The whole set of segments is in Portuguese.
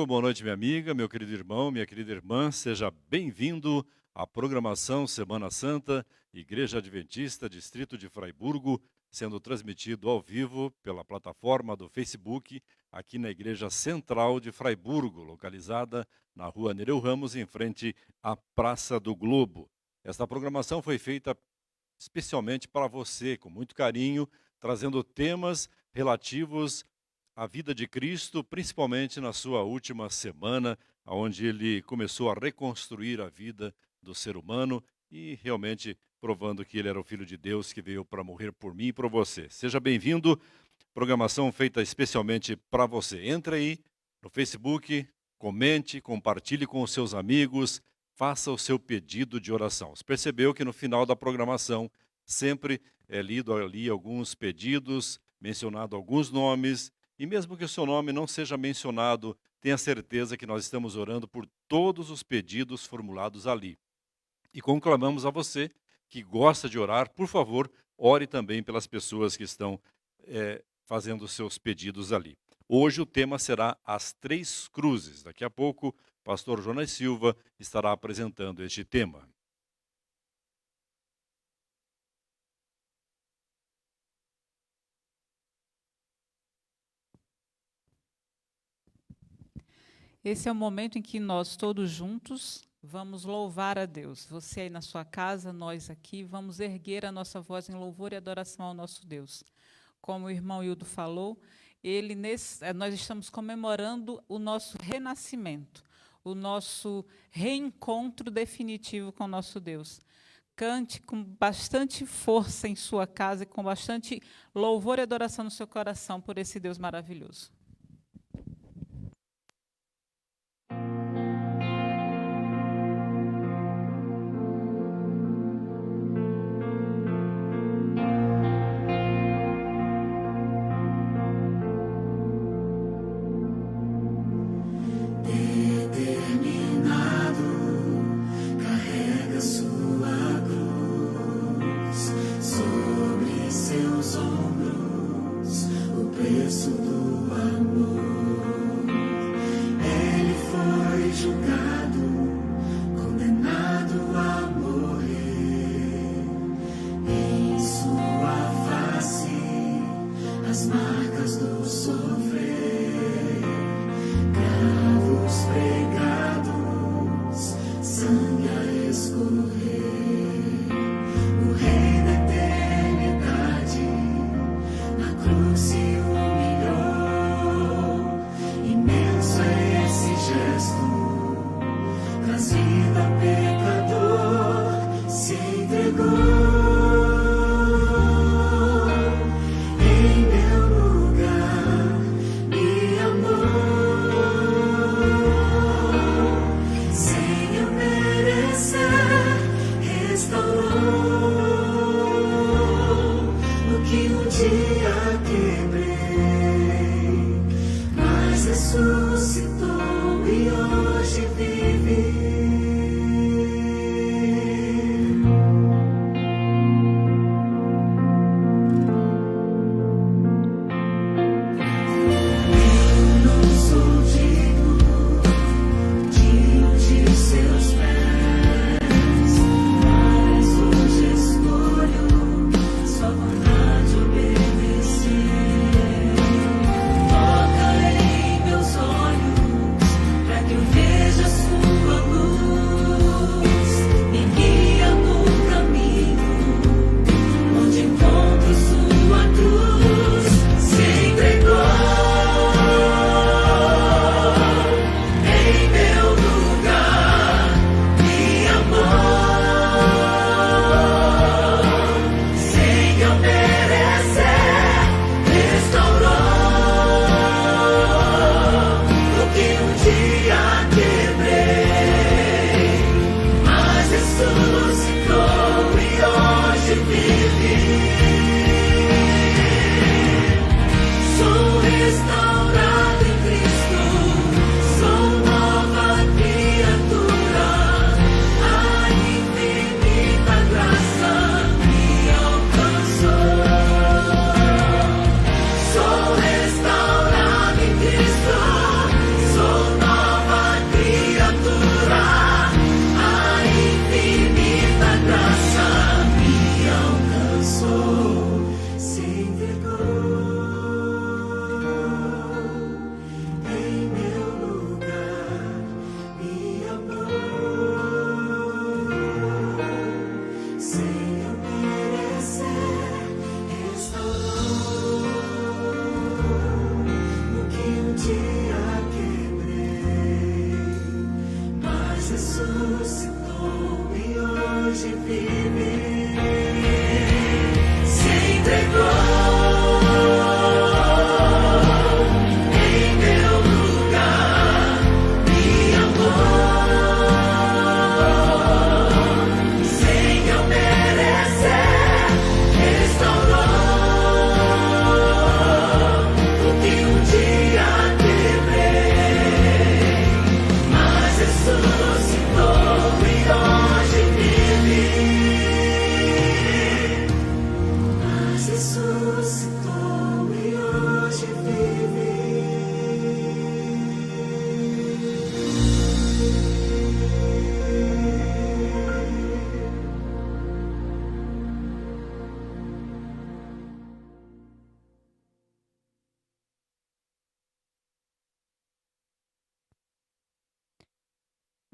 amigo, boa noite, minha amiga, meu querido irmão, minha querida irmã. Seja bem-vindo à programação Semana Santa, Igreja Adventista, Distrito de Fraiburgo, sendo transmitido ao vivo pela plataforma do Facebook, aqui na Igreja Central de Fraiburgo, localizada na Rua Nereu Ramos, em frente à Praça do Globo. Esta programação foi feita especialmente para você, com muito carinho, trazendo temas relativos à vida de Cristo, principalmente na sua última semana, onde ele começou a reconstruir a vida do ser humano e realmente provando que ele era o Filho de Deus que veio para morrer por mim e por você. Seja bem-vindo, programação feita especialmente para você. Entre aí no Facebook, comente, compartilhe com os seus amigos, faça o seu pedido de oração. Você percebeu que no final da programação sempre é lido ali alguns pedidos, mencionado alguns nomes, e mesmo que o seu nome não seja mencionado, tenha certeza que nós estamos orando por todos os pedidos formulados ali. E conclamamos a você que gosta de orar, por favor, ore também pelas pessoas que estão fazendo seus pedidos ali. Hoje o tema será as três cruzes. Daqui a pouco, o pastor Jonas Silva estará apresentando este tema. Esse é o momento em que nós todos juntos vamos louvar a Deus. Você aí na sua casa, nós aqui, vamos erguer a nossa voz em louvor e adoração ao nosso Deus. Como o irmão Hildo falou, nós estamos comemorando o nosso renascimento, o nosso reencontro definitivo com o nosso Deus. Cante com bastante força em sua casa e com bastante louvor e adoração no seu coração por esse Deus maravilhoso. Sou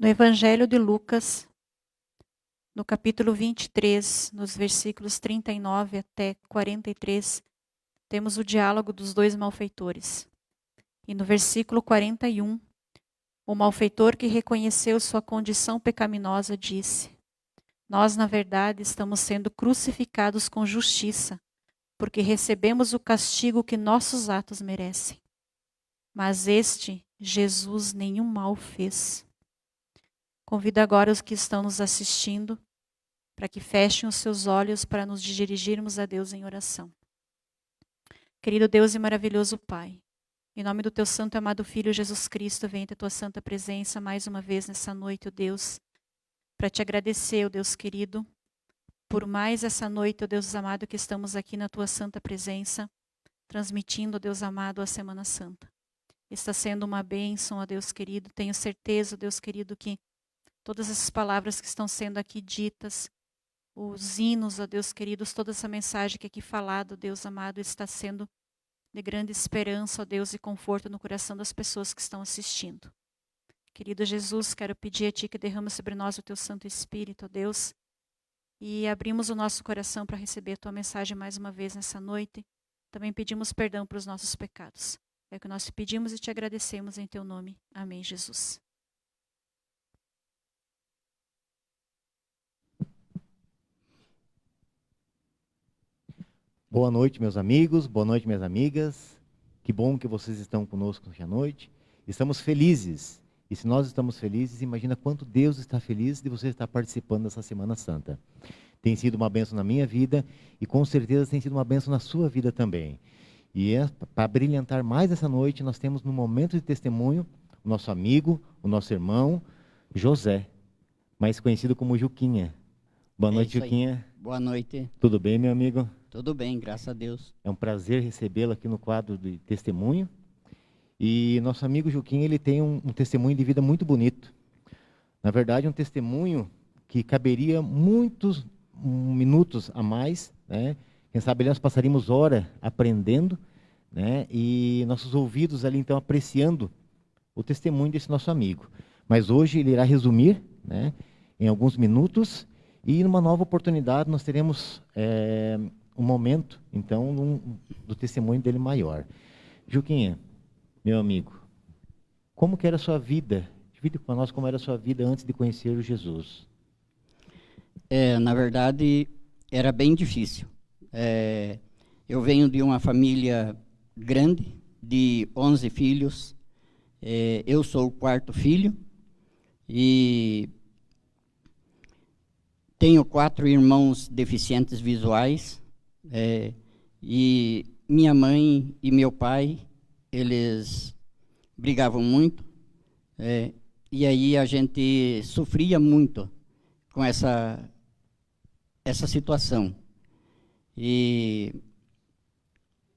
No Evangelho de Lucas, no capítulo 23, nos versículos 39 até 43, temos o diálogo dos dois malfeitores. E no versículo 41, o malfeitor que reconheceu sua condição pecaminosa disse: Nós, na verdade, estamos sendo crucificados com justiça, porque recebemos o castigo que nossos atos merecem. Mas este, Jesus, nenhum mal fez. Convido agora os que estão nos assistindo para que fechem os seus olhos para nos dirigirmos a Deus em oração. Querido Deus e maravilhoso Pai, em nome do teu santo e amado Filho Jesus Cristo, venha a tua santa presença mais uma vez nessa noite, ó Deus, para te agradecer, ó Deus querido, por mais essa noite, ó Deus amado, que estamos aqui na tua santa presença, transmitindo, ó Deus amado, a Semana Santa. Está sendo uma bênção, ó Deus querido, tenho certeza, ó Deus querido, que todas essas palavras que estão sendo aqui ditas, os hinos, ó Deus queridos, toda essa mensagem que aqui falada, ó Deus amado, está sendo de grande esperança, ó Deus, e conforto no coração das pessoas que estão assistindo. Querido Jesus, quero pedir a Ti que derrama sobre nós o Teu Santo Espírito, ó Deus, e abrimos o nosso coração para receber a Tua mensagem mais uma vez nessa noite. Também pedimos perdão pelos nossos pecados. É o que nós te pedimos e te agradecemos em Teu nome. Amém, Jesus. Boa noite, meus amigos, boa noite, minhas amigas. Que bom que vocês estão conosco hoje à noite. Estamos felizes. E se nós estamos felizes, imagina quanto Deus está feliz de você estar participando dessa Semana Santa. Tem sido uma bênção na minha vida e com certeza tem sido uma bênção na sua vida também. E para brilhantar mais essa noite, nós temos no momento de testemunho o nosso amigo, o nosso irmão, José, mais conhecido como Juquinha. Boa noite, Juquinha. Boa noite. Tudo bem, meu amigo? Tudo bem, graças a Deus. É um prazer recebê-lo aqui no quadro de testemunho. E nosso amigo Juquinha, ele tem um testemunho de vida muito bonito. Na verdade, um testemunho que caberia muitos minutos a mais, né? Quem sabe ali nós passaríamos horas aprendendo, né? E nossos ouvidos ali então apreciando o testemunho desse nosso amigo. Mas hoje ele irá resumir, né, em alguns minutos, e numa nova oportunidade nós teremos um momento, então, do testemunho dele maior. Juquinha, meu amigo, como que era a sua vida? Divide com nós como era a sua vida antes de conhecer o Jesus. Na verdade, era bem difícil. Eu venho de uma família grande, de 11 filhos. Eu sou o quarto filho e tenho 4 irmãos deficientes visuais. E minha mãe e meu pai, eles brigavam muito, e aí a gente sofria muito com essa situação. E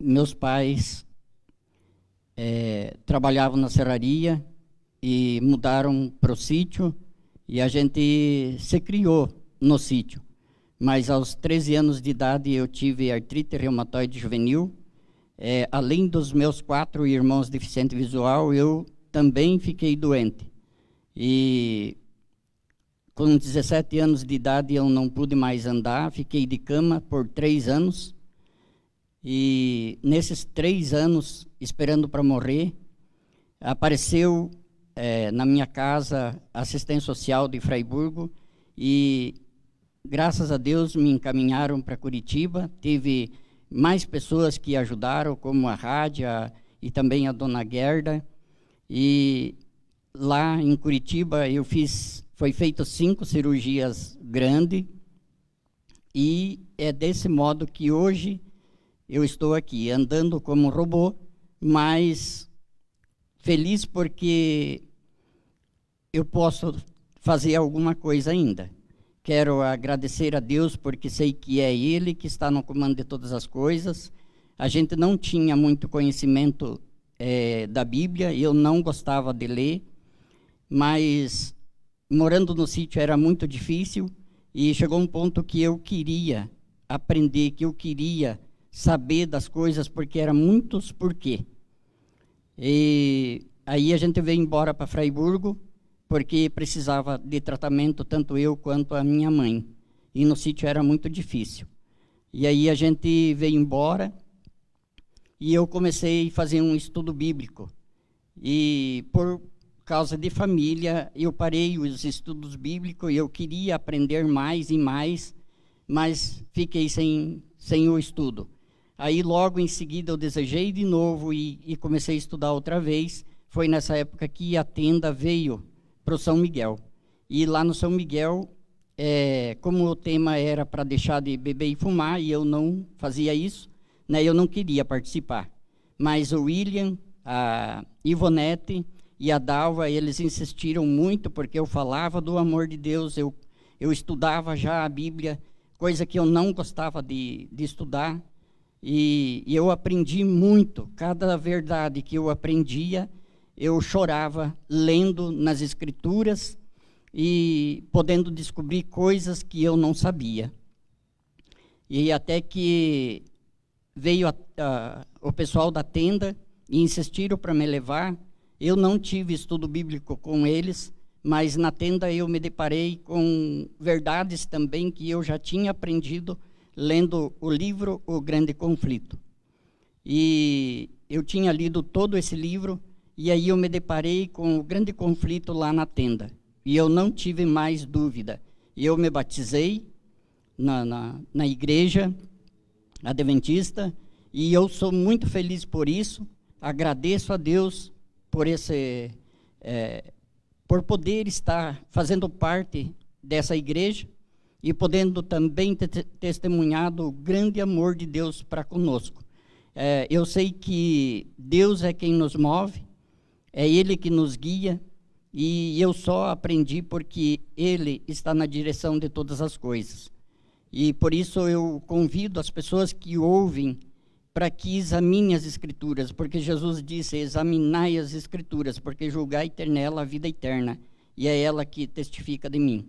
meus pais trabalhavam na serraria e mudaram para o sítio, e a gente se criou no sítio. Mas aos 13 anos de idade eu tive artrite reumatoide juvenil. Além dos meus 4 irmãos deficientes visual, eu também fiquei doente. E com 17 anos de idade eu não pude mais andar, fiquei de cama por 3 anos. E nesses 3 anos, esperando para morrer, apareceu na minha casa a assistência social de Fraiburgo e, graças a Deus, me encaminharam para Curitiba. Teve mais pessoas que ajudaram, como a Rádia e também a Dona Gerda. E lá em Curitiba foi feito 5 cirurgias grandes, e é desse modo que hoje eu estou aqui, andando como robô, mas feliz porque eu posso fazer alguma coisa ainda. Quero agradecer a Deus porque sei que é Ele que está no comando de todas as coisas. A gente não tinha muito conhecimento da Bíblia, eu não gostava de ler, mas morando no sítio era muito difícil e chegou um ponto que eu queria aprender, que eu queria saber das coisas, porque eram muitos porquê. E aí a gente veio embora para Fraiburgo porque precisava de tratamento, tanto eu quanto a minha mãe. E no sítio era muito difícil. E aí a gente veio embora e eu comecei a fazer um estudo bíblico. E por causa de família, eu parei os estudos bíblicos e eu queria aprender mais e mais, mas fiquei sem o estudo. Aí logo em seguida eu desejei de novo e comecei a estudar outra vez. Foi nessa época que a tenda veio para o São Miguel. E lá no São Miguel, como o tema era para deixar de beber e fumar, e eu não fazia isso, né, eu não queria participar. Mas o William, a Ivonete e a Dalva, eles insistiram muito, porque eu falava do amor de Deus, eu estudava já a Bíblia, coisa que eu não gostava de estudar, e eu aprendi muito. Cada verdade que eu aprendia, eu chorava lendo nas Escrituras e podendo descobrir coisas que eu não sabia. E até que veio o pessoal da tenda e insistiram para me levar. Eu não tive estudo bíblico com eles, mas na tenda eu me deparei com verdades também que eu já tinha aprendido lendo o livro O Grande Conflito. E eu tinha lido todo esse livro, e aí eu me deparei com o grande conflito lá na tenda. E eu não tive mais dúvida. Eu me batizei na igreja adventista, e eu sou muito feliz por isso. Agradeço a Deus por poder estar fazendo parte dessa igreja e podendo também ter testemunhado o grande amor de Deus para conosco. Eu sei que Deus é quem nos move, é Ele que nos guia, e eu só aprendi porque Ele está na direção de todas as coisas. E por isso eu convido as pessoas que ouvem para que examinem as Escrituras, porque Jesus disse: examinai as Escrituras, porque julgai nela a vida eterna, e é ela que testifica de mim.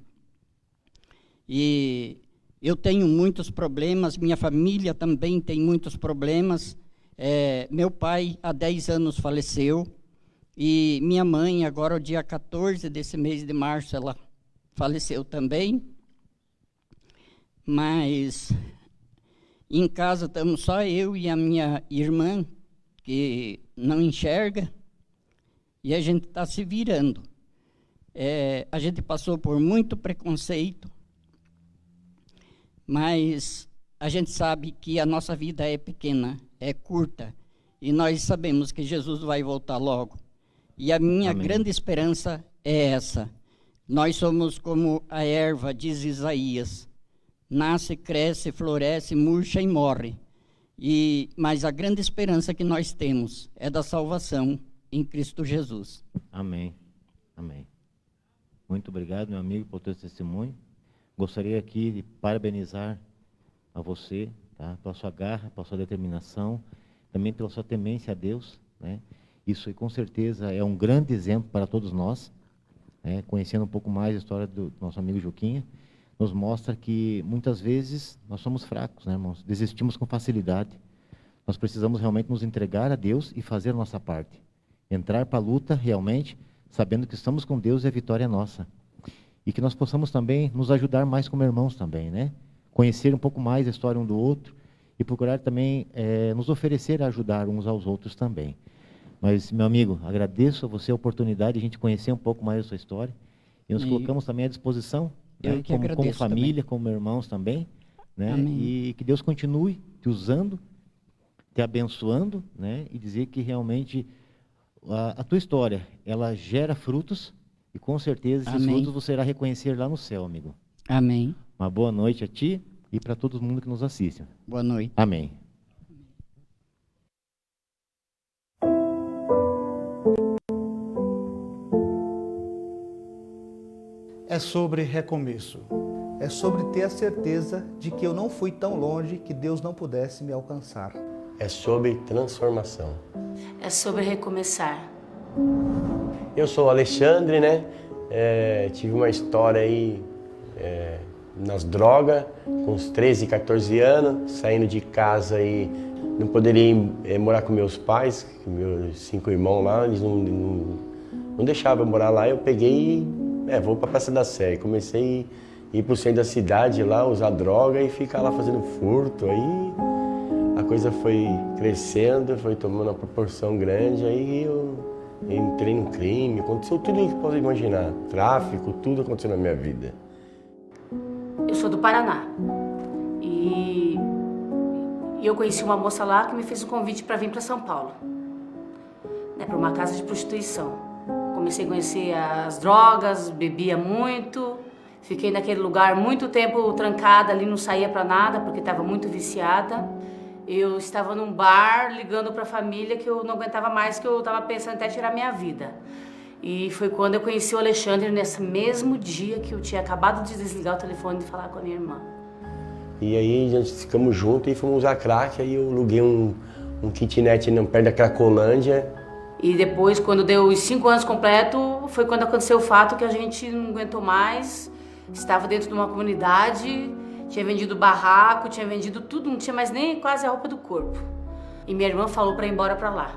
E eu tenho muitos problemas, minha família também tem muitos problemas. Meu pai, há 10 anos, faleceu, e minha mãe, agora, o dia 14 desse mês de março, ela faleceu também. Mas em casa estamos só eu e a minha irmã, que não enxerga, e a gente está se virando. A gente passou por muito preconceito, mas a gente sabe que a nossa vida é pequena, é curta, e nós sabemos que Jesus vai voltar logo. E a minha Amém. grande esperança é essa. Nós somos como a erva, diz Isaías: nasce, cresce, floresce, murcha e morre. Mas a grande esperança que nós temos é da salvação em Cristo Jesus. Amém. Amém. Muito obrigado, meu amigo, por teu testemunho. Gostaria aqui de parabenizar a você, tá, pela sua garra, pela sua determinação, também pela sua temência a Deus, né? Isso com certeza é um grande exemplo para todos nós, né? Conhecendo um pouco mais a história do nosso amigo Juquinha, nos mostra que muitas vezes nós somos fracos, né, irmãos? Desistimos com facilidade. Nós precisamos realmente nos entregar a Deus e fazer a nossa parte. Entrar para a luta realmente, sabendo que estamos com Deus e a vitória é nossa. E que nós possamos também nos ajudar mais como irmãos também, né? Conhecer um pouco mais a história um do outro e procurar também nos oferecer a ajudar uns aos outros também. Mas, meu amigo, agradeço a você a oportunidade de a gente conhecer um pouco mais a sua história e nos colocamos também à disposição, né? Como família, também, como irmãos também, né? Amém. E que Deus continue te usando, te abençoando, né? E dizer que realmente a tua história, ela gera frutos. E com certeza esses frutos você irá reconhecer lá no céu, amigo. Amém. Uma boa noite a ti e para todo mundo que nos assiste. Boa noite. Amém. É sobre recomeço. É sobre ter a certeza de que eu não fui tão longe que Deus não pudesse me alcançar. É sobre transformação. É sobre recomeçar. Eu sou o Alexandre, né? Tive uma história aí nas drogas, com uns 13, 14 anos, saindo de casa e não poderia ir morar com meus pais, meus 5 irmãos lá, eles não deixava eu morar lá. Eu peguei e vou para a Praça da Sé. Comecei a ir para o centro da cidade lá, usar droga e ficar lá fazendo furto. Aí a coisa foi crescendo, foi tomando uma proporção grande. Aí eu entrei no crime, aconteceu tudo o que posso imaginar. Tráfico, tudo aconteceu na minha vida. Eu sou do Paraná. E eu conheci uma moça lá que me fez um convite para vir para São Paulo, né, para uma casa de prostituição. Comecei a conhecer as drogas, bebia muito, fiquei naquele lugar muito tempo trancada ali, não saía para nada porque estava muito viciada. Eu estava num bar ligando para a família que eu não aguentava mais, que eu estava pensando até tirar minha vida. E foi quando eu conheci o Alexandre, nesse mesmo dia que eu tinha acabado de desligar o telefone e falar com a minha irmã. E aí a gente ficamos juntos e fomos usar crack. Aí eu aluguei um kitnet perto da Cracolândia. E depois, quando deu os 5 anos completos, foi quando aconteceu o fato que a gente não aguentou mais. Estava dentro de uma comunidade, tinha vendido barraco, tinha vendido tudo, não tinha mais nem quase a roupa do corpo. E minha irmã falou para ir embora para lá.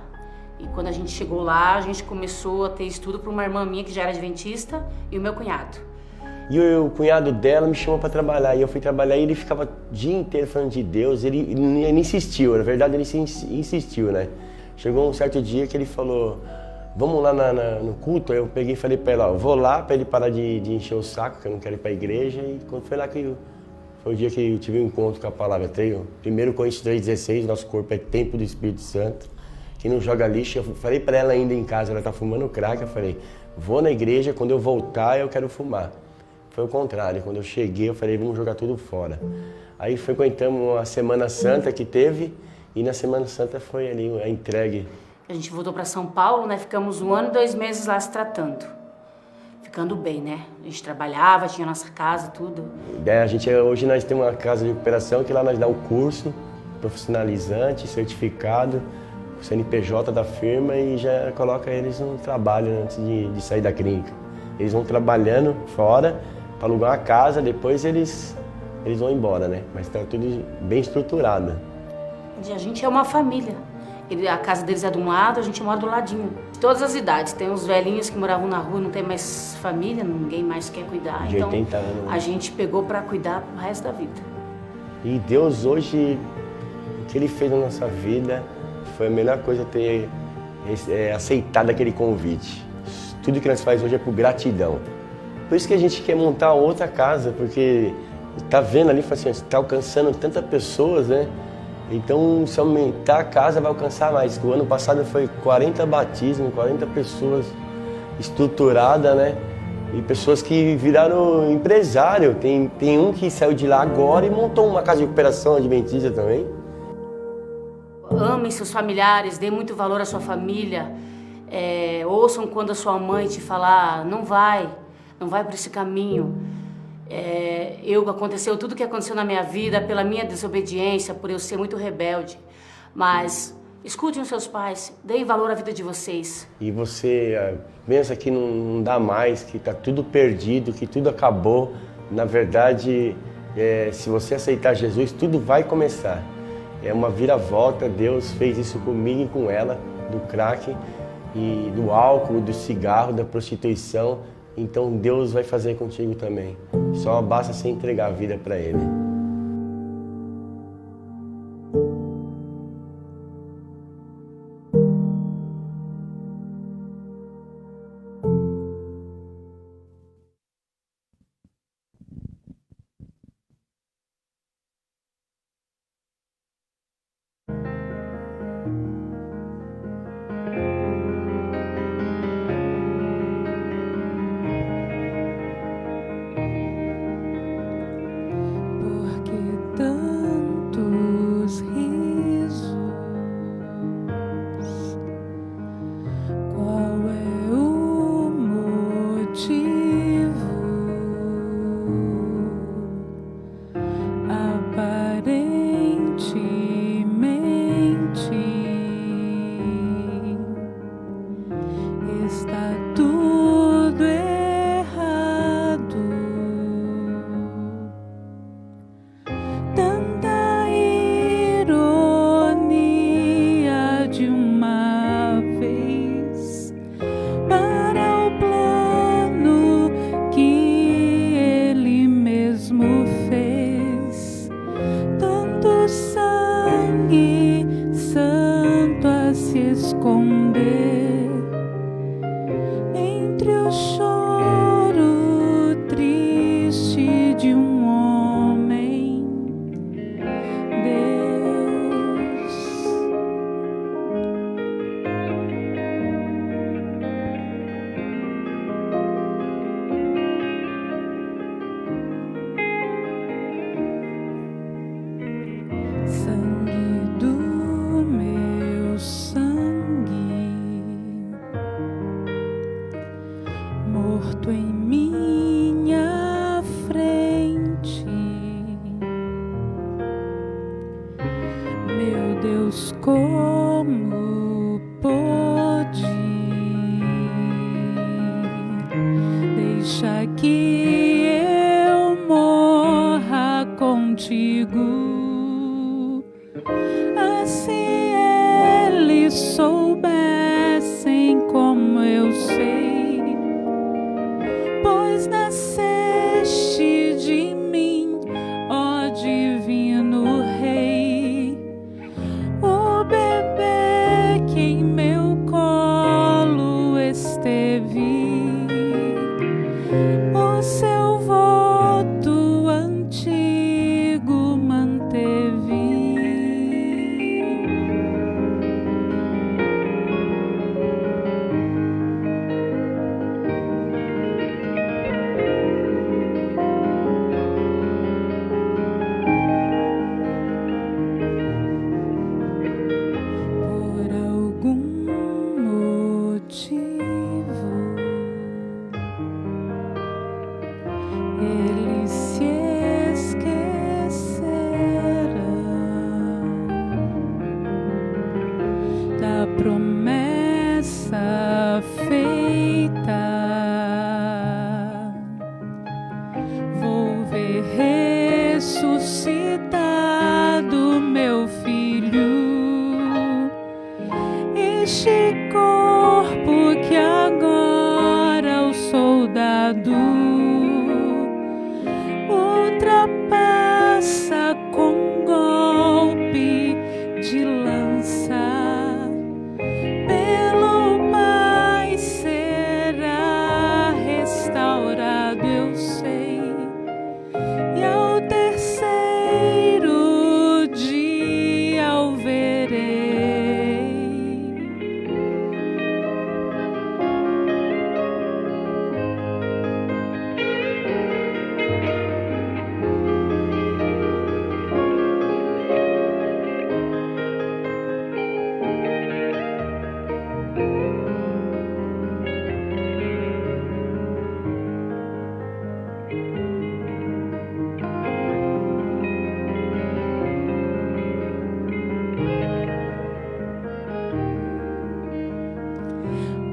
E quando a gente chegou lá, a gente começou a ter estudo para uma irmã minha que já era adventista e o meu cunhado. E o cunhado dela me chamou para trabalhar, e eu fui trabalhar e ele ficava o dia inteiro falando de Deus, ele insistiu, na verdade ele insistiu, né? Chegou um certo dia que ele falou, vamos lá no culto. Aí eu peguei e falei para ele, ó, vou lá para ele parar de encher o saco, que eu não quero ir para a igreja. E quando foi lá que foi o dia que eu tive um encontro com a palavra. 1 Coríntios 3,16, nosso corpo é templo do Espírito Santo, que não joga lixo. Eu falei para ela ainda em casa, ela tá fumando crack, eu falei, vou na igreja, quando eu voltar eu quero fumar. Foi o contrário, quando eu cheguei eu falei, vamos jogar tudo fora. Aí frequentamos a Semana Santa que teve, e na Semana Santa foi ali a entregue. A gente voltou para São Paulo, né? Ficamos 1 ano e 2 meses lá se tratando. Ficando bem, né? A gente trabalhava, tinha nossa casa, tudo. Hoje nós temos uma casa de recuperação que lá nós dá um curso profissionalizante, certificado, o CNPJ da firma, e já coloca eles no trabalho antes de sair da clínica. Eles vão trabalhando fora para alugar uma casa, depois eles vão embora, né? Mas está tudo bem estruturado. E a gente é uma família. A casa deles é de um lado, a gente mora do ladinho. De todas as idades. Tem uns velhinhos que moravam na rua, não tem mais família, ninguém mais quer cuidar. De 80 anos. Então a gente pegou para cuidar o resto da vida. E Deus hoje, o que Ele fez na nossa vida, foi a melhor coisa ter aceitado aquele convite. Tudo que nós fazemos hoje é por gratidão. Por isso que a gente quer montar outra casa, porque está vendo ali, está alcançando tantas pessoas, né? Então, se aumentar a casa, vai alcançar mais. O ano passado foi 40 batismos, 40 pessoas estruturadas, né? E pessoas que viraram empresário. Tem um que saiu de lá agora e montou uma casa de recuperação adventista também. Amem seus familiares, dê muito valor à sua família. Ouçam quando a sua mãe te falar, não vai por esse caminho. Aconteceu tudo o que aconteceu na minha vida pela minha desobediência, por eu ser muito rebelde. Mas escutem os seus pais, deem valor à vida de vocês. E você pensa que não dá mais, que está tudo perdido, que tudo acabou. Na verdade, se você aceitar Jesus, tudo vai começar. É uma viravolta. Deus fez isso comigo e com ela, do crack, e do álcool, do cigarro, da prostituição. Então Deus vai fazer contigo também. Só basta você entregar a vida para Ele. Por sangue santo a se esconder entre o choro triste de um homem. Deus, sangue do meu sangue, morto em minha frente, meu Deus, como pôde? Deixa que eu morra contigo. Ah, se eles soubessem como eu sei, pois nasceste de mim, ó divino Rei. O bebê que em meu colo esteve, o seu voto antigo manteve. Por algum motivo, eles se esqueceram da promessa feita. Vou ver ressuscitado meu filho, este corpo que agora o soldado ultrapassa com golpe de lança, pelo Pai será restaurado, eu sei, e ao terceiro dia o verei.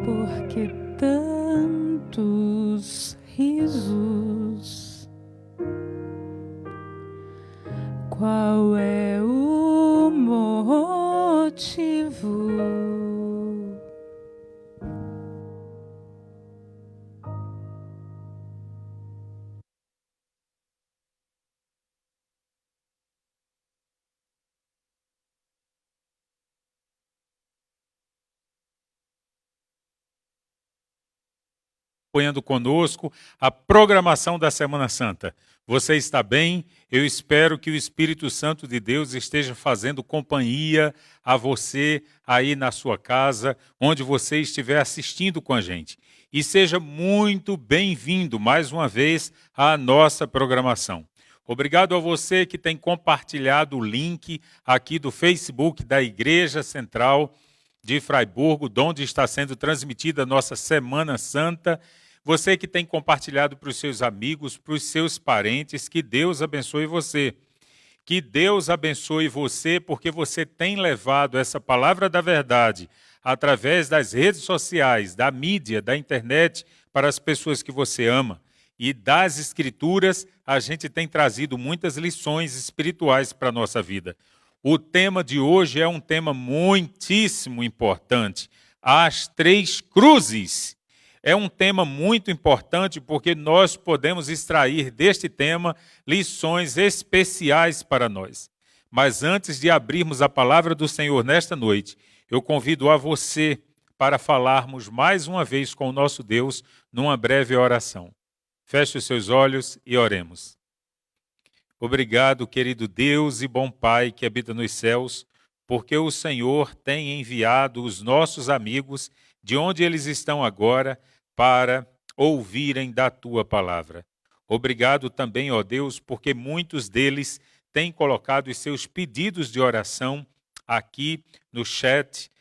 Porque tantos risos, qual é o motivo? Acompanhando conosco a programação da Semana Santa. Você está bem? Eu espero que o Espírito Santo de Deus esteja fazendo companhia a você aí na sua casa, onde você estiver assistindo com a gente. E seja muito bem-vindo mais uma vez à nossa programação. Obrigado a você que tem compartilhado o link aqui do Facebook da Igreja Central de Fraiburgo, de onde está sendo transmitida a nossa Semana Santa. Você que tem compartilhado para os seus amigos, para os seus parentes, que Deus abençoe você. Que Deus abençoe você, porque você tem levado essa palavra da verdade através das redes sociais, da mídia, da internet, para as pessoas que você ama. E das Escrituras, a gente tem trazido muitas lições espirituais para a nossa vida. O tema de hoje é um tema muitíssimo importante. As três cruzes. É um tema muito importante porque nós podemos extrair deste tema lições especiais para nós. Mas antes de abrirmos a palavra do Senhor nesta noite, eu convido a você para falarmos mais uma vez com o nosso Deus numa breve oração. Feche os seus olhos e oremos. Obrigado, querido Deus e bom Pai que habita nos céus, porque o Senhor tem enviado os nossos amigos de onde eles estão agora para ouvirem da Tua palavra. Obrigado também, ó Deus, porque muitos deles têm colocado os seus pedidos de oração aqui no chat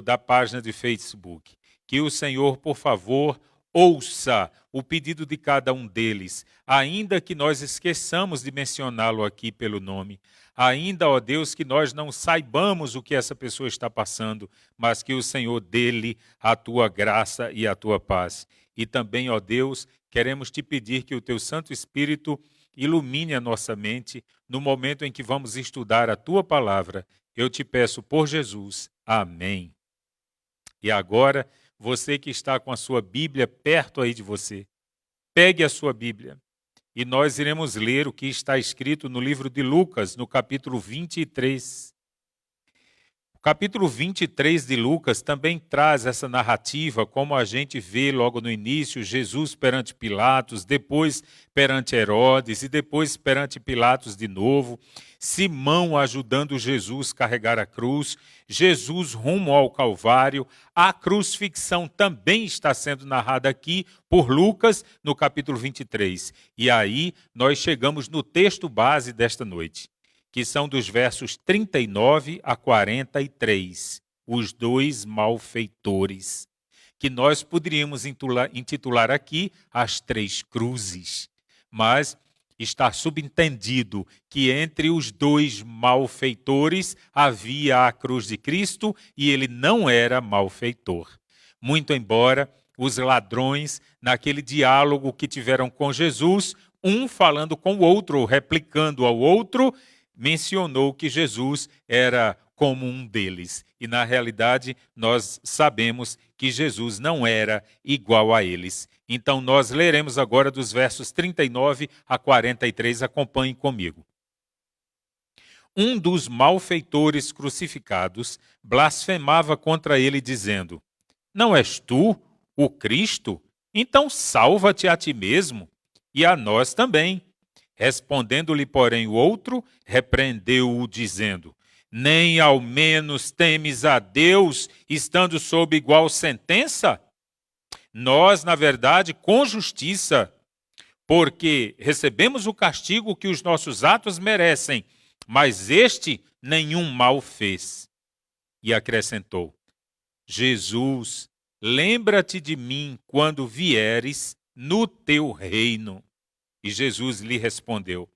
da página de Facebook. Que o Senhor, por favor, ouça o pedido de cada um deles, ainda que nós esqueçamos de mencioná-lo aqui pelo nome, ainda, ó Deus, que nós não saibamos o que essa pessoa está passando, mas que o Senhor dê-lhe a Tua graça e a Tua paz. E também, ó Deus, queremos te pedir que o Teu Santo Espírito ilumine a nossa mente no momento em que vamos estudar a Tua palavra. Eu te peço por Jesus. Amém. E agora, você que está com a sua Bíblia perto aí de você, pegue a sua Bíblia e nós iremos ler o que está escrito no livro de Lucas, no capítulo 23. O capítulo 23 de Lucas também traz essa narrativa, como a gente vê logo no início, Jesus perante Pilatos, depois perante Herodes e depois perante Pilatos de novo, Simão ajudando Jesus a carregar a cruz, Jesus rumo ao Calvário. A crucifixão também está sendo narrada aqui por Lucas no capítulo 23. E aí nós chegamos no texto base desta noite, que são dos versos 39 a 43, os dois malfeitores, que nós poderíamos intitular aqui as três cruzes, mas está subentendido que entre os dois malfeitores havia a cruz de Cristo e ele não era malfeitor. Muito embora os ladrões, naquele diálogo que tiveram com Jesus, um falando com o outro, replicando ao outro, mencionou que Jesus era como um deles. E, na realidade, nós sabemos que Jesus não era igual a eles. Então, nós leremos agora dos versos 39 a 43. Acompanhem comigo. Um dos malfeitores crucificados blasfemava contra ele, dizendo: Não és tu o Cristo? Então salva-te a ti mesmo e a nós também. Respondendo-lhe, porém, o outro, repreendeu-o, dizendo: Nem ao menos temes a Deus, estando sob igual sentença? Nós, na verdade, com justiça, porque recebemos o castigo que os nossos atos merecem, mas este nenhum mal fez. E acrescentou: Jesus, lembra-te de mim quando vieres no teu reino. E Jesus lhe respondeu: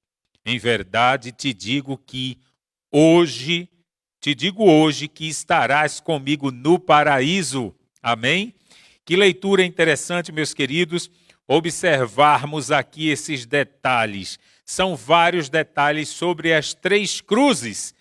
Em verdade te digo hoje que estarás comigo no paraíso. Amém? Que leitura interessante, meus queridos, observarmos aqui esses detalhes. São vários detalhes sobre as três cruzes.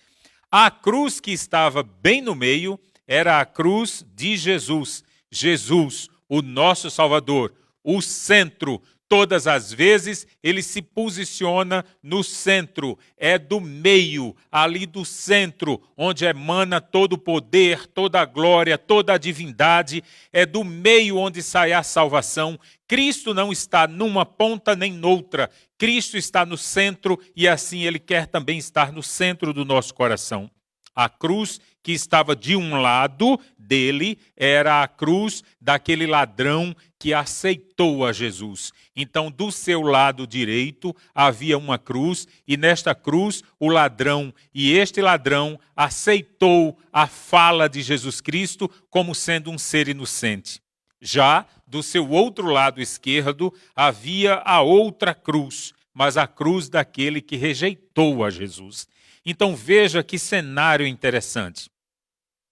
A cruz que estava bem no meio era a cruz de Jesus. Jesus, o nosso Salvador, o centro. Todas as vezes ele se posiciona no centro, é do meio, ali do centro, onde emana todo o poder, toda a glória, toda a divindade, é do meio onde sai a salvação. Cristo não está numa ponta nem noutra, Cristo está no centro e assim ele quer também estar no centro do nosso coração. A cruz que estava de um lado dele era a cruz daquele ladrão que aceitou a Jesus. Então, do seu lado direito havia uma cruz, e nesta cruz o ladrão, e este ladrão aceitou a fala de Jesus Cristo como sendo um ser inocente. Já do seu outro lado esquerdo havia a outra cruz, mas a cruz daquele que rejeitou a Jesus. Então veja que cenário interessante.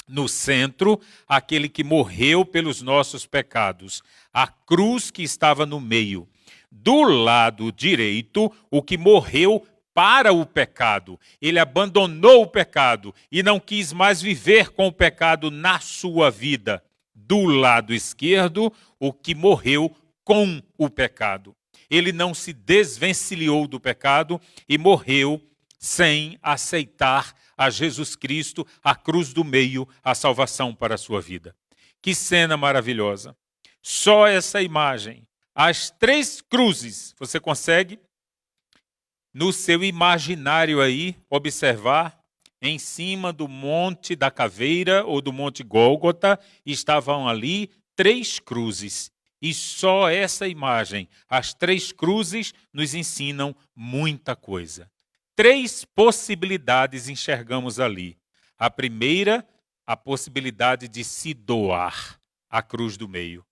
No centro, aquele que morreu pelos nossos pecados, a cruz que estava no meio. Do lado direito, o que morreu para o pecado. Ele abandonou o pecado e não quis mais viver com o pecado na sua vida. Do lado esquerdo, o que morreu com o pecado. Ele não se desvencilhou do pecado e morreu sem aceitar a Jesus Cristo, a cruz do meio, a salvação para a sua vida. Que cena maravilhosa. Só essa imagem, as 3 cruzes, você consegue no seu imaginário aí observar? Em cima do Monte da Caveira ou do Monte Gólgota estavam ali 3 cruzes. E só essa imagem, as 3 cruzes, nos ensinam muita coisa. 3 possibilidades enxergamos ali. A primeira, a possibilidade de se doar, a cruz do meio.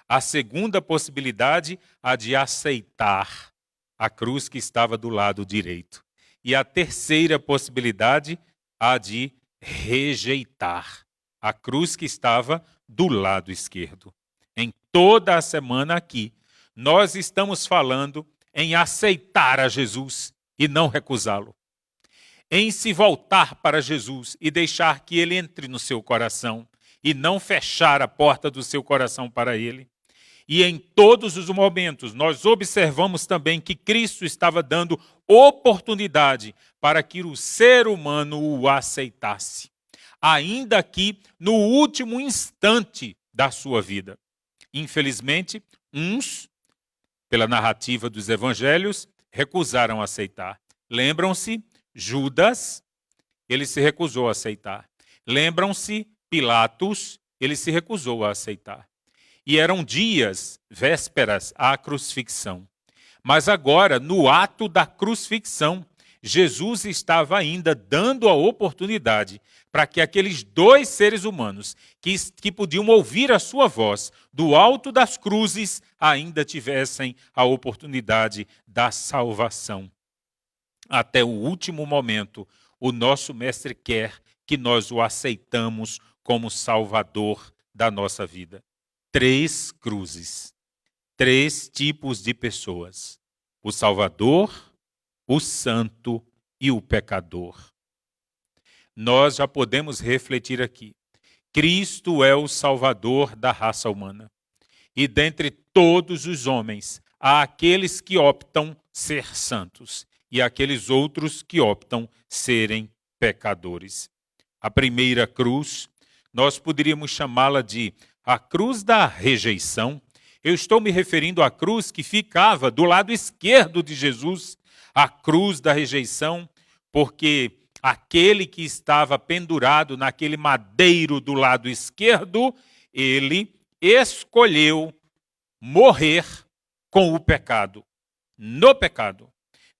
A segunda possibilidade, a de aceitar a cruz que estava do lado direito. E a terceira possibilidade, a de rejeitar a cruz que estava do lado esquerdo. Em toda a semana aqui, nós estamos falando em aceitar a Jesus e não recusá-lo. Em se voltar para Jesus e deixar que ele entre no seu coração e não fechar a porta do seu coração para ele. E em todos os momentos, nós observamos também que Cristo estava dando oportunidade para que o ser humano o aceitasse, ainda que no último instante da sua vida. Infelizmente, uns, pela narrativa dos evangelhos, recusaram aceitar. Lembram-se, Judas, ele se recusou a aceitar. Lembram-se, Pilatos, ele se recusou a aceitar. E eram dias, vésperas à crucifixão. Mas agora, no ato da crucifixão, Jesus estava ainda dando a oportunidade para que aqueles 2 seres humanos que podiam ouvir a sua voz do alto das cruzes ainda tivessem a oportunidade da salvação. Até o último momento, o nosso Mestre quer que nós o aceitamos como Salvador da nossa vida. 3 cruzes, 3 tipos de pessoas: o Salvador, o Santo e o pecador. Nós já podemos refletir aqui. Cristo é o Salvador da raça humana. E dentre todos os homens, há aqueles que optam ser santos e aqueles outros que optam serem pecadores. A primeira cruz, nós poderíamos chamá-la de a cruz da rejeição. Eu estou me referindo à cruz que ficava do lado esquerdo de Jesus, a cruz da rejeição, porque aquele que estava pendurado naquele madeiro do lado esquerdo, ele escolheu morrer com o pecado, no pecado.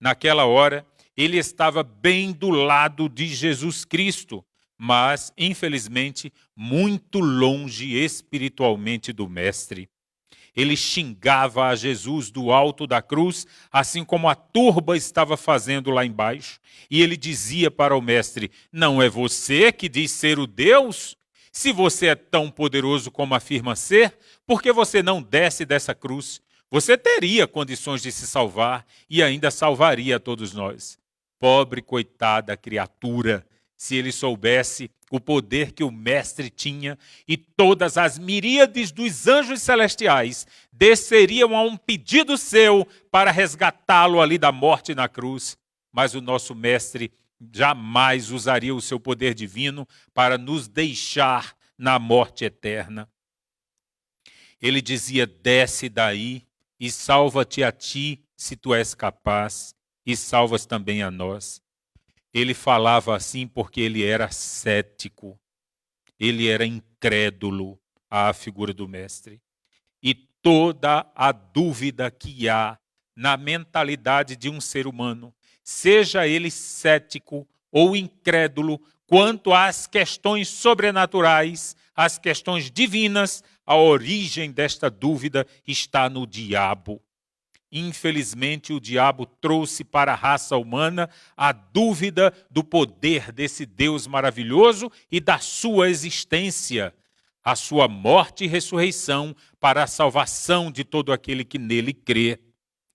Naquela hora, ele estava bem do lado de Jesus Cristo, mas, infelizmente, muito longe espiritualmente do Mestre. Ele xingava a Jesus do alto da cruz, assim como a turba estava fazendo lá embaixo. E ele dizia para o Mestre: não é você que diz ser o Deus? Se você é tão poderoso como afirma ser, por que você não desce dessa cruz? Você teria condições de se salvar e ainda salvaria a todos nós. Pobre, coitada criatura, se ele soubesse o poder que o Mestre tinha e todas as miríades dos anjos celestiais desceriam a um pedido seu para resgatá-lo ali da morte na cruz. Mas o nosso Mestre jamais usaria o seu poder divino para nos deixar na morte eterna. Ele dizia: desce daí e salva-te a ti, se tu és capaz, e salvas também a nós. Ele falava assim porque ele era cético, ele era incrédulo à figura do Mestre. E toda a dúvida que há na mentalidade de um ser humano, seja ele cético ou incrédulo, quanto às questões sobrenaturais, às questões divinas, a origem desta dúvida está no diabo. Infelizmente, o diabo trouxe para a raça humana a dúvida do poder desse Deus maravilhoso e da sua existência, a sua morte e ressurreição para a salvação de todo aquele que nele crê.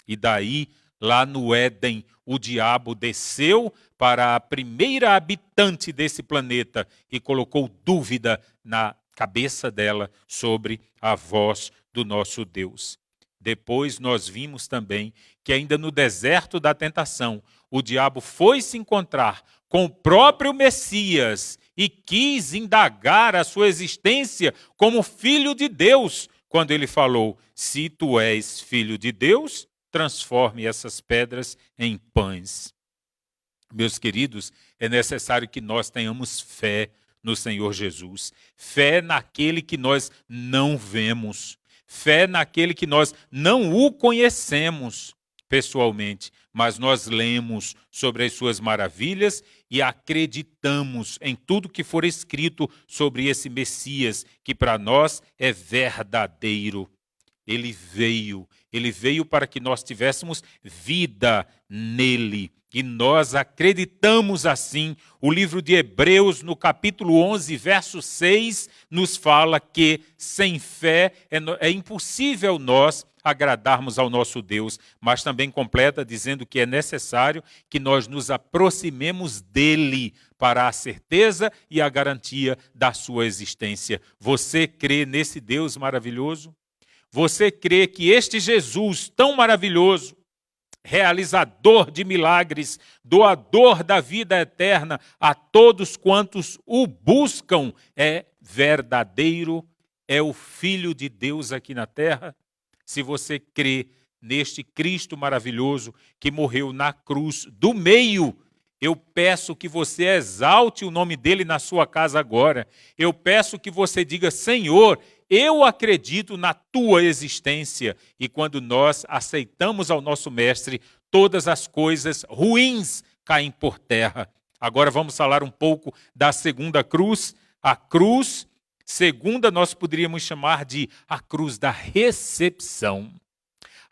E daí, lá no Éden, o diabo desceu para a primeira habitante desse planeta e colocou dúvida na cabeça dela sobre a voz do nosso Deus. Depois nós vimos também que ainda no deserto da tentação, o diabo foi se encontrar com o próprio Messias e quis indagar a sua existência como filho de Deus, quando ele falou: se tu és filho de Deus, transforme essas pedras em pães. Meus queridos, é necessário que nós tenhamos fé no Senhor Jesus, fé naquele que nós não vemos, fé naquele que nós não o conhecemos pessoalmente, mas nós lemos sobre as suas maravilhas e acreditamos em tudo que for escrito sobre esse Messias, que para nós é verdadeiro. Ele veio para que nós tivéssemos vida nele. E nós acreditamos assim. O livro de Hebreus, no capítulo 11, verso 6, nos fala que sem fé é impossível nós agradarmos ao nosso Deus, mas também completa dizendo que é necessário que nós nos aproximemos dele para a certeza e a garantia da sua existência. Você crê nesse Deus maravilhoso? Você crê que este Jesus tão maravilhoso, realizador de milagres, doador da vida eterna a todos quantos o buscam, é verdadeiro, é o Filho de Deus aqui na terra? Se você crê neste Cristo maravilhoso que morreu na cruz do meio, eu peço que você exalte o nome dele na sua casa agora. Eu peço que você diga: Senhor, eu acredito na tua existência. E quando nós aceitamos ao nosso Mestre, todas as coisas ruins caem por terra. Agora vamos falar um pouco da segunda cruz. A cruz segunda nós poderíamos chamar de a cruz da recepção.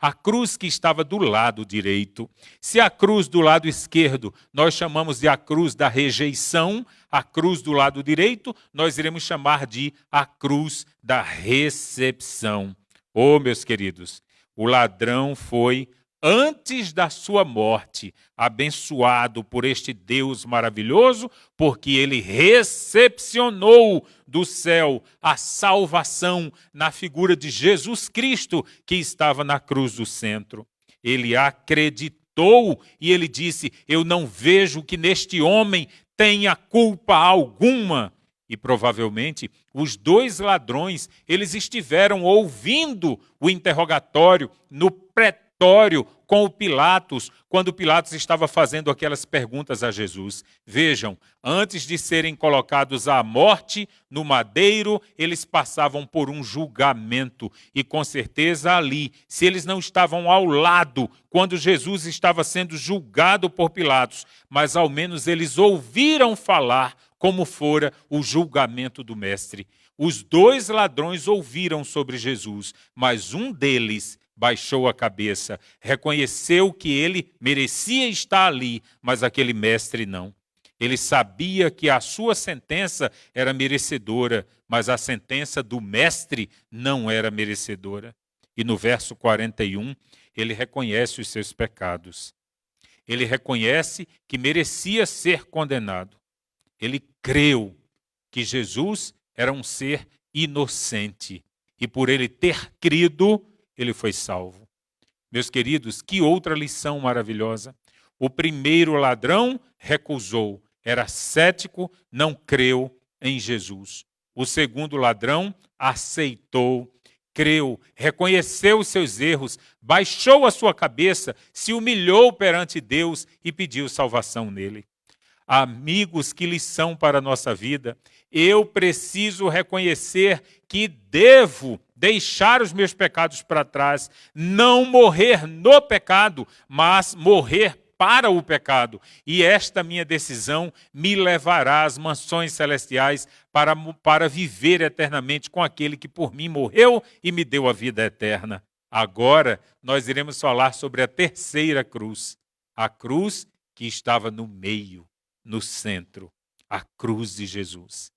A cruz que estava do lado direito. Se a cruz do lado esquerdo nós chamamos de a cruz da rejeição, a cruz do lado direito nós iremos chamar de a cruz da recepção. Oh, meus queridos, o ladrão foi, antes da sua morte, abençoado por este Deus maravilhoso, porque ele recepcionou do céu a salvação na figura de Jesus Cristo, que estava na cruz do centro. Ele acreditou e ele disse: eu não vejo que neste homem tenha culpa alguma. E provavelmente os dois ladrões, eles estiveram ouvindo o interrogatório no pretório com o Pilatos, quando Pilatos estava fazendo aquelas perguntas a Jesus. Vejam, antes de serem colocados à morte no madeiro, eles passavam por um julgamento. E com certeza ali, se eles não estavam ao lado quando Jesus estava sendo julgado por Pilatos, mas ao menos eles ouviram falar como fora o julgamento do Mestre. Os dois ladrões ouviram sobre Jesus, mas um deles baixou a cabeça, reconheceu que ele merecia estar ali, mas aquele mestre não. Ele sabia que a sua sentença era merecedora, mas a sentença do mestre não era merecedora. E no verso 41, ele reconhece os seus pecados. Ele reconhece que merecia ser condenado. Ele creu que Jesus era um ser inocente. E por ele ter crido, ele foi salvo. Meus queridos, que outra lição maravilhosa. O primeiro ladrão recusou, era cético, não creu em Jesus. O segundo ladrão aceitou, creu, reconheceu os seus erros, baixou a sua cabeça, se humilhou perante Deus e pediu salvação nele. Amigos, que lição para a nossa vida. Eu preciso reconhecer que devo deixar os meus pecados para trás, não morrer no pecado, mas morrer para o pecado. E esta minha decisão me levará às mansões celestiais para viver eternamente com aquele que por mim morreu e me deu a vida eterna. Agora nós iremos falar sobre a terceira cruz, a cruz que estava no meio, no centro, a cruz de Jesus.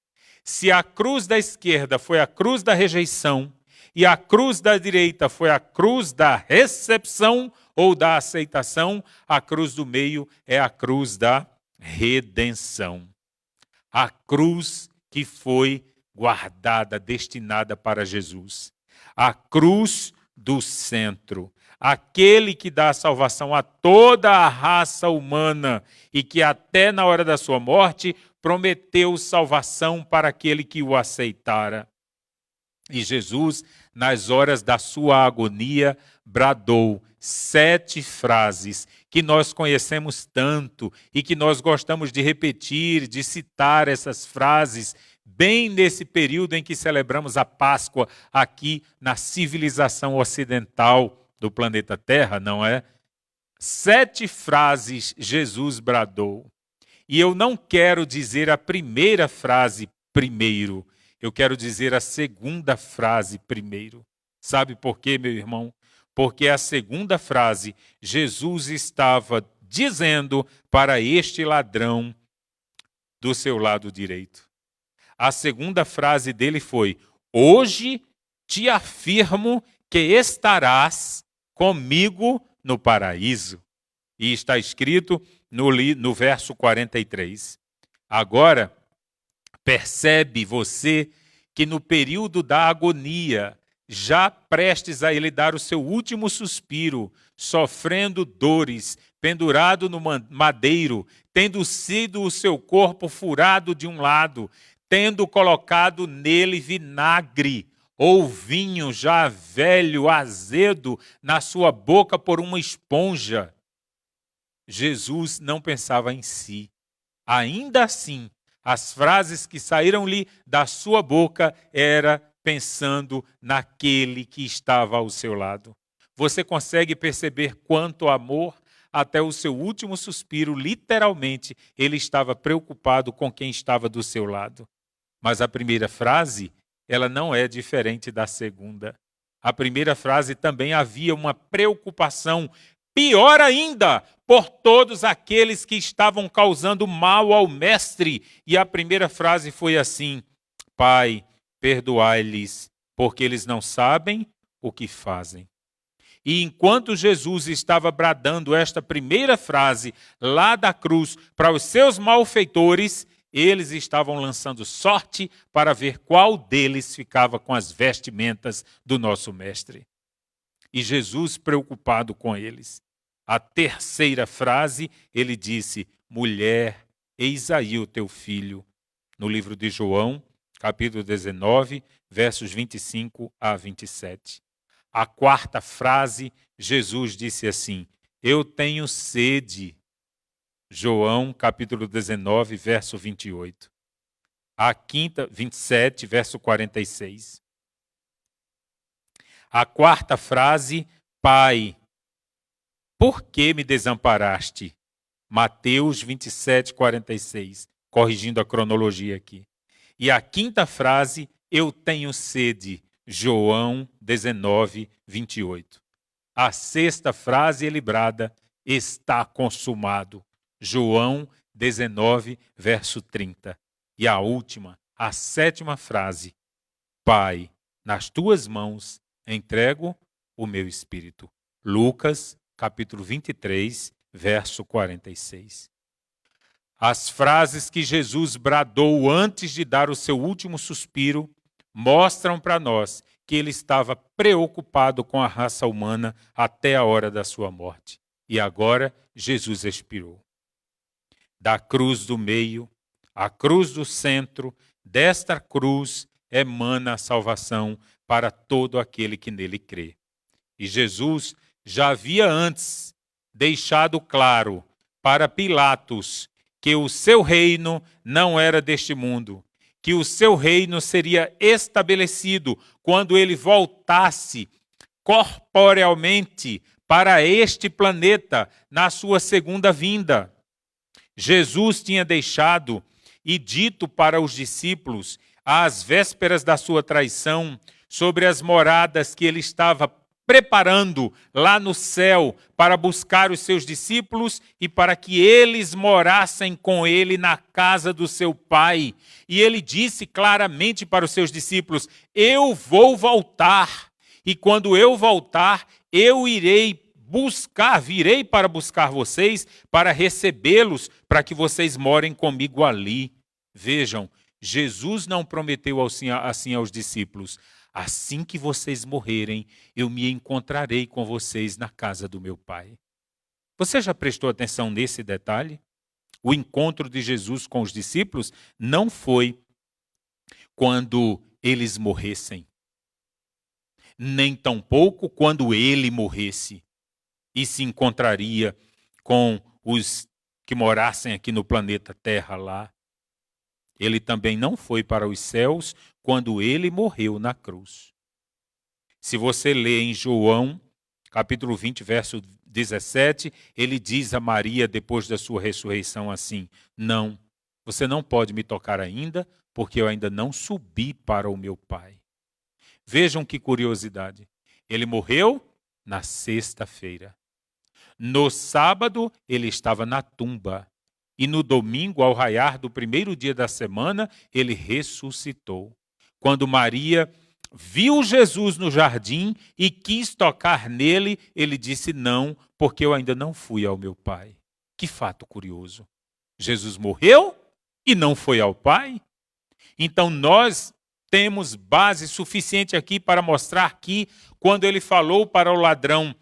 Se a cruz da esquerda foi a cruz da rejeição e a cruz da direita foi a cruz da recepção ou da aceitação, a cruz do meio é a cruz da redenção. A cruz que foi guardada, destinada para Jesus. A cruz do centro, aquele que dá salvação a toda a raça humana e que até na hora da sua morte prometeu salvação para aquele que o aceitara. E Jesus, nas horas da sua agonia, bradou 7 frases que nós conhecemos tanto e que nós gostamos de repetir, de citar essas frases, bem nesse período em que celebramos a Páscoa aqui na civilização ocidental do planeta Terra, não é? 7 frases Jesus bradou. E eu não quero dizer a primeira frase primeiro, eu quero dizer a segunda frase primeiro. Sabe por quê, meu irmão? Porque a segunda frase, Jesus estava dizendo para este ladrão do seu lado direito. A segunda frase dele foi: hoje te afirmo que estarás comigo no paraíso. E está escrito no verso 43. Agora, percebe você que no período da agonia, já prestes a ele dar o seu último suspiro, sofrendo dores, pendurado no madeiro, tendo sido o seu corpo furado de um lado, tendo colocado nele vinagre ou vinho já velho, azedo, na sua boca por uma esponja, Jesus não pensava em si. Ainda assim, as frases que saíram-lhe da sua boca era pensando naquele que estava ao seu lado. Você consegue perceber quanto amor, até o seu último suspiro, literalmente, ele estava preocupado com quem estava do seu lado. Mas a primeira frase, ela não é diferente da segunda. A primeira frase também havia uma preocupação, pior ainda, por todos aqueles que estavam causando mal ao mestre. E a primeira frase foi assim: Pai, perdoai-lhes, porque eles não sabem o que fazem. E enquanto Jesus estava bradando esta primeira frase lá da cruz para os seus malfeitores, eles estavam lançando sorte para ver qual deles ficava com as vestimentas do nosso mestre. E Jesus, preocupado com eles, a terceira frase, ele disse: mulher, eis aí o teu filho. No livro de João, capítulo 19, versos 25 a 27. A quarta frase, Jesus disse assim: eu tenho sede. João, capítulo 19, verso 28. A quinta, 27, verso 46. A quarta frase, Pai, por que me desamparaste? Mateus 27, 46. Corrigindo a cronologia aqui. E a quinta frase, eu tenho sede. João 19, 28. A sexta frase, ele brada, está consumado. João 19, verso 30. E a última, a sétima frase, Pai, nas tuas mãos entrego o meu espírito. Lucas, capítulo 23, verso 46. As frases que Jesus bradou antes de dar o seu último suspiro mostram para nós que ele estava preocupado com a raça humana até a hora da sua morte. E agora Jesus expirou. Da cruz do meio, a cruz do centro, desta cruz emana a salvação para todo aquele que nele crê. E Jesus já havia antes deixado claro para Pilatos que o seu reino não era deste mundo, que o seu reino seria estabelecido quando ele voltasse corporealmente para este planeta na sua segunda vinda. Jesus tinha deixado e dito para os discípulos, às vésperas da sua traição, sobre as moradas que ele estava preparando lá no céu para buscar os seus discípulos e para que eles morassem com ele na casa do seu Pai. E ele disse claramente para os seus discípulos, eu vou voltar, e quando eu voltar, eu irei virei para buscar vocês, para recebê-los, para que vocês morem comigo ali. Vejam, Jesus não prometeu assim aos discípulos, assim que vocês morrerem, eu me encontrarei com vocês na casa do meu Pai. Você já prestou atenção nesse detalhe? O encontro de Jesus com os discípulos não foi quando eles morressem, nem tampouco quando ele morresse e se encontraria com os que morassem aqui no planeta Terra lá. Ele também não foi para os céus quando ele morreu na cruz. Se você lê em João, capítulo 20, verso 17, ele diz a Maria, depois da sua ressurreição, assim: não, você não pode me tocar ainda, porque eu ainda não subi para o meu Pai. Vejam que curiosidade. Ele morreu na sexta-feira. No sábado, ele estava na tumba. E no domingo, ao raiar do primeiro dia da semana, ele ressuscitou. Quando Maria viu Jesus no jardim e quis tocar nele, ele disse: não, porque eu ainda não fui ao meu Pai. Que fato curioso. Jesus morreu e não foi ao Pai? Então nós temos base suficiente aqui para mostrar que, quando ele falou para o ladrão: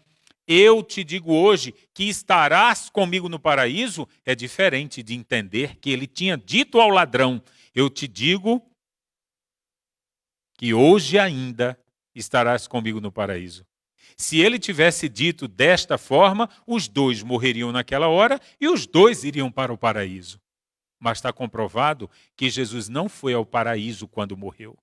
eu te digo hoje que estarás comigo no paraíso, é diferente de entender que ele tinha dito ao ladrão: eu te digo que hoje ainda estarás comigo no paraíso. Se ele tivesse dito desta forma, os dois morreriam naquela hora e os dois iriam para o paraíso. Mas está comprovado que Jesus não foi ao paraíso quando morreu.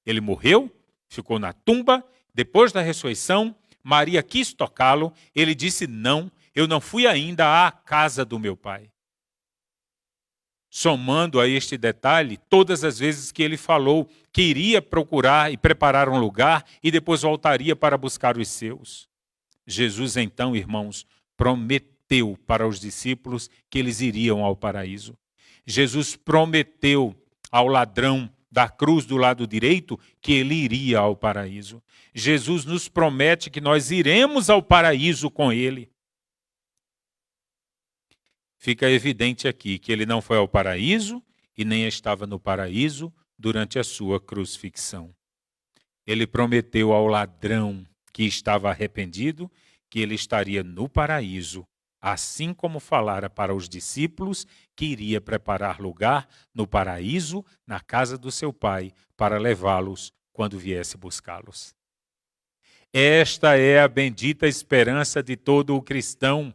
Ele morreu, ficou na tumba, depois da ressurreição, Maria quis tocá-lo, ele disse: não, eu não fui ainda à casa do meu Pai. Somando a este detalhe, todas as vezes que ele falou que iria procurar e preparar um lugar e depois voltaria para buscar os seus. Jesus, então, irmãos, prometeu para os discípulos que eles iriam ao paraíso. Jesus prometeu ao ladrão da cruz do lado direito que ele iria ao paraíso. Jesus nos promete que nós iremos ao paraíso com ele. Fica evidente aqui que ele não foi ao paraíso e nem estava no paraíso durante a sua crucifixão. Ele prometeu ao ladrão que estava arrependido que ele estaria no paraíso, assim como falara para os discípulos que iria preparar lugar no paraíso, na casa do seu Pai, para levá-los quando viesse buscá-los. Esta é a bendita esperança de todo o cristão.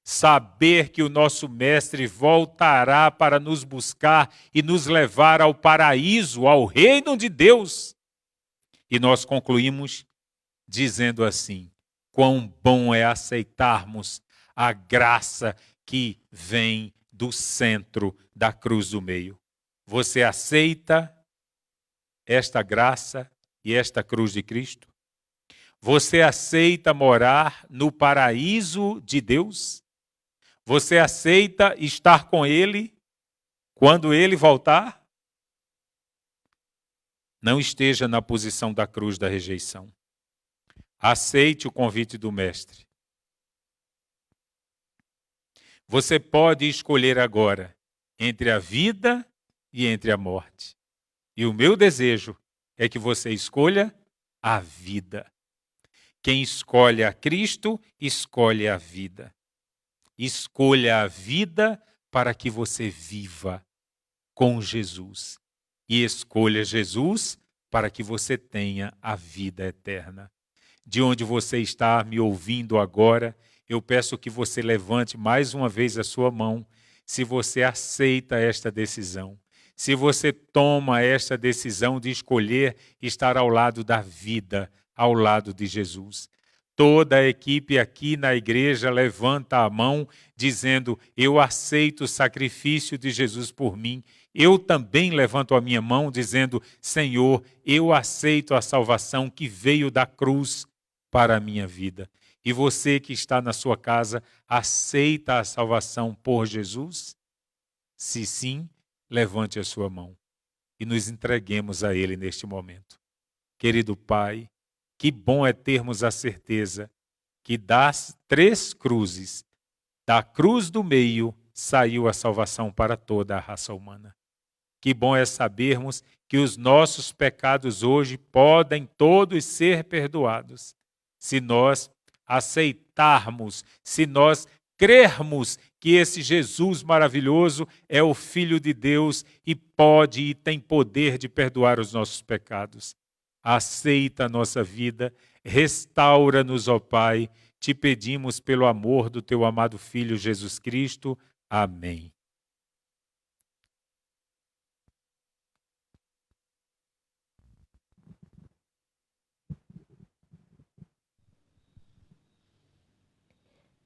Saber que o nosso Mestre voltará para nos buscar e nos levar ao paraíso, ao reino de Deus. E nós concluímos dizendo assim: quão bom é aceitarmos a graça que vem do centro da cruz do meio. Você aceita esta graça e esta cruz de Cristo? Você aceita morar no paraíso de Deus? Você aceita estar com Ele quando Ele voltar? Não esteja na posição da cruz da rejeição. Aceite o convite do Mestre. Você pode escolher agora entre a vida e entre a morte. E o meu desejo é que você escolha a vida. Quem escolhe a Cristo, escolhe a vida. Escolha a vida para que você viva com Jesus. E escolha Jesus para que você tenha a vida eterna. De onde você está me ouvindo agora, eu peço que você levante mais uma vez a sua mão, se você aceita esta decisão. Se você toma esta decisão de escolher estar ao lado da vida, ao lado de Jesus. Toda a equipe aqui na igreja levanta a mão, dizendo: eu aceito o sacrifício de Jesus por mim. Eu também levanto a minha mão, dizendo: Senhor, eu aceito a salvação que veio da cruz para a minha vida. E você que está na sua casa, aceita a salvação por Jesus? Se sim, levante a sua mão e nos entreguemos a Ele neste momento. Querido Pai, que bom é termos a certeza que das 3 cruzes, da cruz do meio, saiu a salvação para toda a raça humana. Que bom é sabermos que os nossos pecados hoje podem todos ser perdoados. Se nós aceitarmos, se nós crermos que esse Jesus maravilhoso é o Filho de Deus e pode e tem poder de perdoar os nossos pecados. Aceita a nossa vida, restaura-nos, ó Pai, te pedimos pelo amor do teu amado Filho Jesus Cristo. Amém.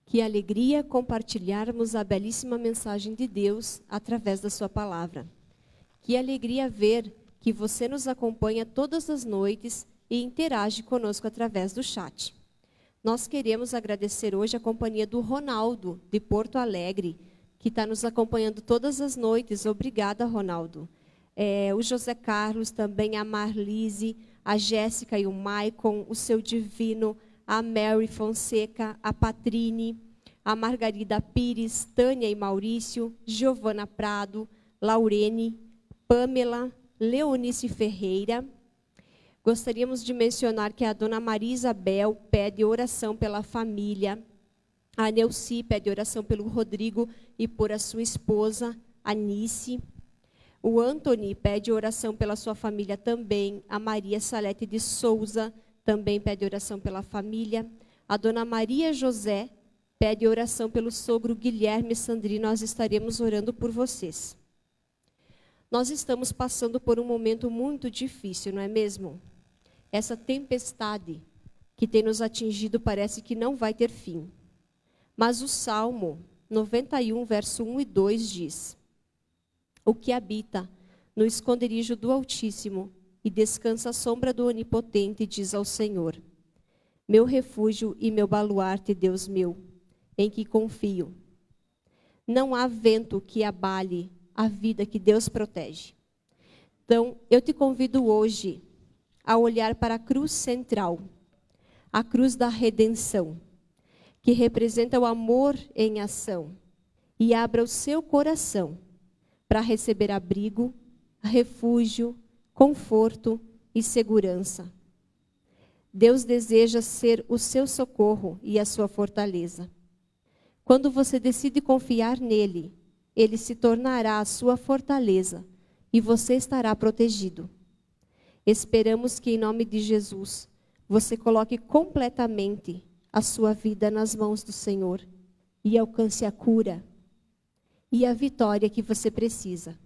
Que alegria compartilharmos a belíssima mensagem de Deus através da sua palavra. Que alegria ver que você nos acompanha todas as noites e interage conosco através do chat. Nós queremos agradecer hoje a companhia do Ronaldo, de Porto Alegre, que está nos acompanhando todas as noites. Obrigada, Ronaldo. O José Carlos, também a Marlise, a Jéssica e o Maicon, o Seu Divino, a Mary Fonseca, a Patrine, a Margarida Pires, Tânia e Maurício, Giovana Prado, Laurene, Pamela, Leonice Ferreira. Gostaríamos de mencionar que a dona Maria Isabel pede oração pela família, a Neuci pede oração pelo Rodrigo e por a sua esposa, Anice. O Anthony pede oração pela sua família também, a Maria Salete de Souza também pede oração pela família. A dona Maria José pede oração pelo sogro Guilherme Sandrino. Nós estaremos orando por vocês. Nós estamos passando por um momento muito difícil, não é mesmo? Essa tempestade que tem nos atingido parece que não vai ter fim. Mas o Salmo 91, verso 1 e 2 diz: o que habita no esconderijo do Altíssimo e descansa à sombra do Onipotente, diz ao Senhor: meu refúgio e meu baluarte, Deus meu, em que confio. Não há vento que abale a vida que Deus protege. Então, eu te convido hoje a olhar para a cruz central, a cruz da redenção, que representa o amor em ação, e abra o seu coração para receber abrigo, refúgio, conforto e segurança. Deus deseja ser o seu socorro e a sua fortaleza. Quando você decide confiar nele, ele se tornará a sua fortaleza e você estará protegido. Esperamos que, em nome de Jesus, você coloque completamente a sua vida nas mãos do Senhor e alcance a cura e a vitória que você precisa.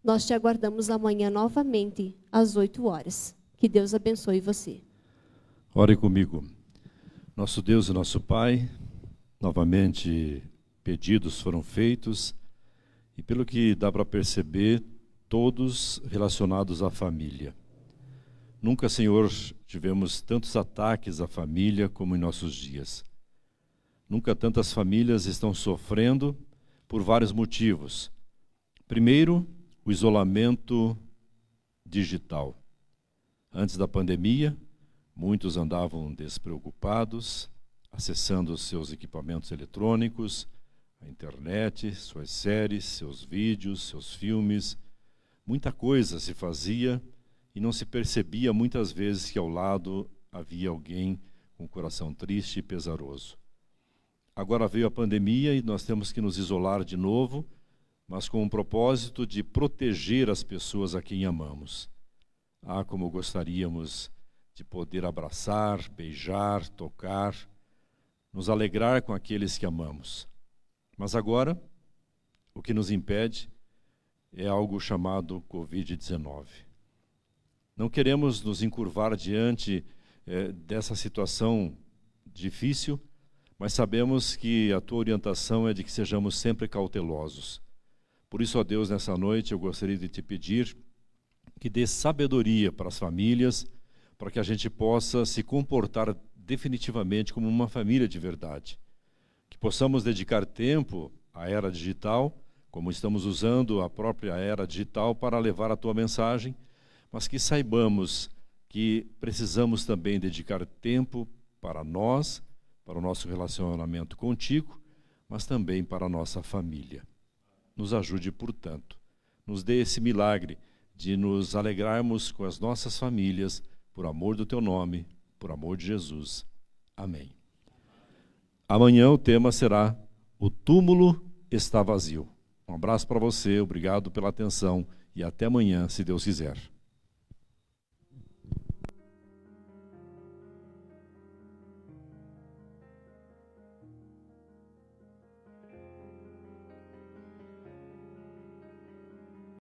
Nós te aguardamos amanhã novamente, às 8 horas. Que Deus abençoe você. Ore comigo. Nosso Deus e nosso Pai, novamente pedidos foram feitos, e pelo que dá para perceber, todos relacionados à família. Nunca, Senhor, tivemos tantos ataques à família como em nossos dias. Nunca tantas famílias estão sofrendo por vários motivos. Primeiro, o isolamento digital. Antes da pandemia, muitos andavam despreocupados, acessando os seus equipamentos eletrônicos, a internet, suas séries, seus vídeos, seus filmes. Muita coisa se fazia e não se percebia muitas vezes que ao lado havia alguém com o coração triste e pesaroso. Agora veio a pandemia e nós temos que nos isolar de novo, mas com o propósito de proteger as pessoas a quem amamos. Ah, como gostaríamos de poder abraçar, beijar, tocar, nos alegrar com aqueles que amamos. Mas agora, o que nos impede é algo chamado Covid-19. Não queremos nos encurvar diante dessa situação difícil, mas sabemos que a tua orientação é de que sejamos sempre cautelosos. Por isso, ó Deus, nessa noite eu gostaria de te pedir que dê sabedoria para as famílias, para que a gente possa se comportar definitivamente como uma família de verdade. Que possamos dedicar tempo à era digital, como estamos usando a própria era digital para levar a tua mensagem, mas que saibamos que precisamos também dedicar tempo para nós, para o nosso relacionamento contigo, mas também para a nossa família. Nos ajude, portanto, nos dê esse milagre de nos alegrarmos com as nossas famílias, por amor do teu nome, por amor de Jesus. Amém. Amanhã o tema será: o túmulo está vazio. Um abraço para você, obrigado pela atenção e até amanhã, se Deus quiser.